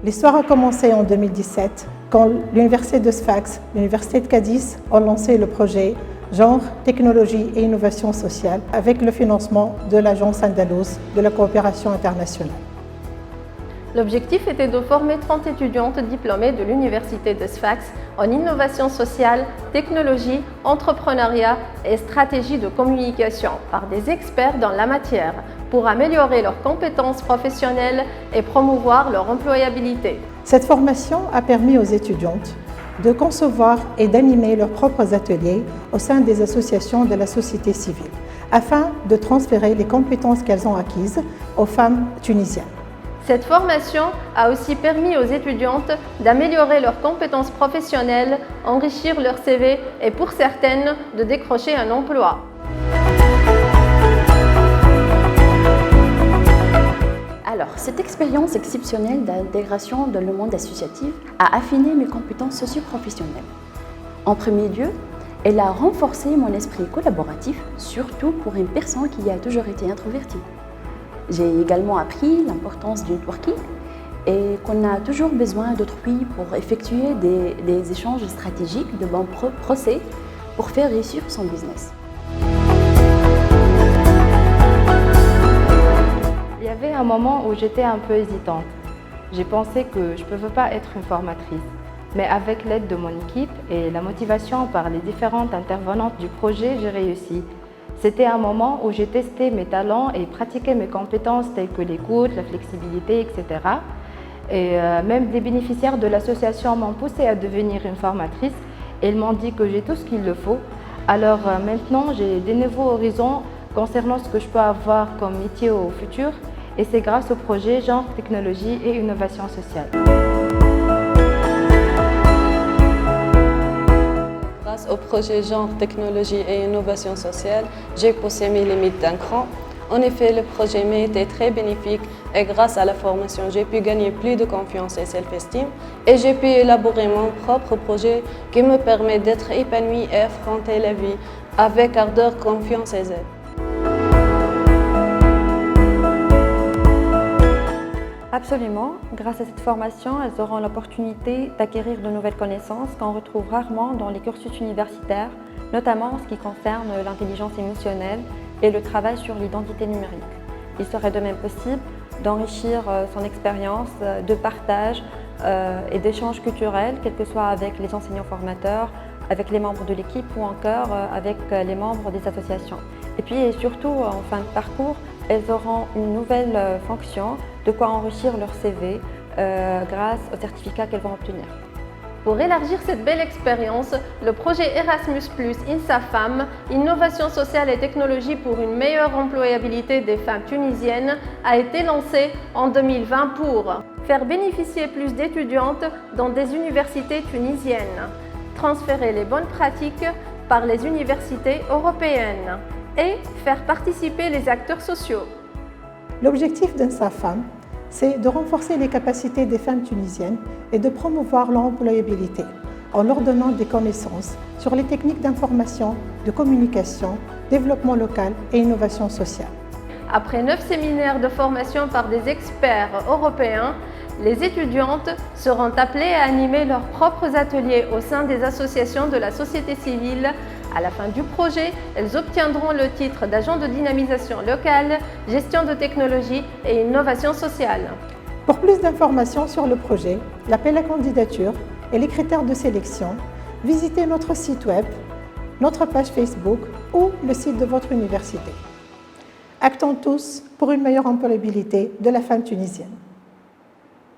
L'histoire a commencé en 2017 quand l'Université de Sfax, l'Université de Cadiz ont lancé le projet Genre, Technologie et Innovation sociale avec le financement de l'Agence andalouse de la coopération internationale. L'objectif était de former 30 étudiantes diplômées de l'Université de Sfax en innovation sociale, technologie, entrepreneuriat et stratégie de communication par des experts dans la matière pour améliorer leurs compétences professionnelles et promouvoir leur employabilité. Cette formation a permis aux étudiantes de concevoir et d'animer leurs propres ateliers au sein des associations de la société civile afin de transférer les compétences qu'elles ont acquises aux femmes tunisiennes. Cette formation a aussi permis aux étudiantes d'améliorer leurs compétences professionnelles, enrichir leur CV et pour certaines de décrocher un emploi. Alors, cette expérience exceptionnelle d'intégration dans le monde associatif a affiné mes compétences socio-professionnelles. En premier lieu, elle a renforcé mon esprit collaboratif, surtout pour une personne qui a toujours été introvertie. J'ai également appris l'importance du networking et qu'on a toujours besoin d'autrui pour effectuer des échanges stratégiques, de bons procès pour faire réussir son business. Il y avait un moment où j'étais un peu hésitante. J'ai pensé que je ne pouvais pas être une formatrice. Mais avec l'aide de mon équipe et la motivation par les différentes intervenantes du projet, j'ai réussi. C'était un moment où j'ai testé mes talents et pratiqué mes compétences telles que l'écoute, la flexibilité, etc. Et même des bénéficiaires de l'association m'ont poussé à devenir une formatrice et ils m'ont dit que j'ai tout ce qu'il le faut. Alors maintenant, j'ai des nouveaux horizons concernant ce que je peux avoir comme métier au futur et c'est grâce au projet Genre, Technologie et Innovation sociale. Grâce au projet Genre, Technologie et Innovation sociale, j'ai poussé mes limites d'un cran. En effet, le projet m'a été très bénéfique et grâce à la formation, j'ai pu gagner plus de confiance et self-esteem et j'ai pu élaborer mon propre projet qui me permet d'être épanouie et affronter la vie avec ardeur, confiance et zèle. Absolument. Grâce à cette formation, elles auront l'opportunité d'acquérir de nouvelles connaissances qu'on retrouve rarement dans les cursus universitaires, notamment en ce qui concerne l'intelligence émotionnelle et le travail sur l'identité numérique. Il serait de même possible d'enrichir son expérience de partage et d'échanges culturels, quel que soit avec les enseignants formateurs, avec les membres de l'équipe ou encore avec les membres des associations. Et puis et surtout, en fin de parcours, elles auront une nouvelle fonction, de quoi enrichir leur CV grâce aux certificats qu'elles vont obtenir. Pour élargir cette belle expérience, le projet Erasmus+, INSAFEMMES, Innovation sociale et technologie pour une meilleure employabilité des femmes tunisiennes, a été lancé en 2020 pour faire bénéficier plus d'étudiantes dans des universités tunisiennes, transférer les bonnes pratiques par les universités européennes et faire participer les acteurs sociaux. L'objectif d'INSAFEMMES, c'est de renforcer les capacités des femmes tunisiennes et de promouvoir leur employabilité en leur donnant des connaissances sur les techniques d'information, de communication, développement local et innovation sociale. Après 9 séminaires de formation par des experts européens, les étudiantes seront appelées à animer leurs propres ateliers au sein des associations de la société civile. À la fin du projet, elles obtiendront le titre d'agent de dynamisation locale, gestion de technologie et innovation sociale. Pour plus d'informations sur le projet, l'appel à candidature et les critères de sélection, visitez notre site web, notre page Facebook ou le site de votre université. Actons tous pour une meilleure employabilité de la femme tunisienne.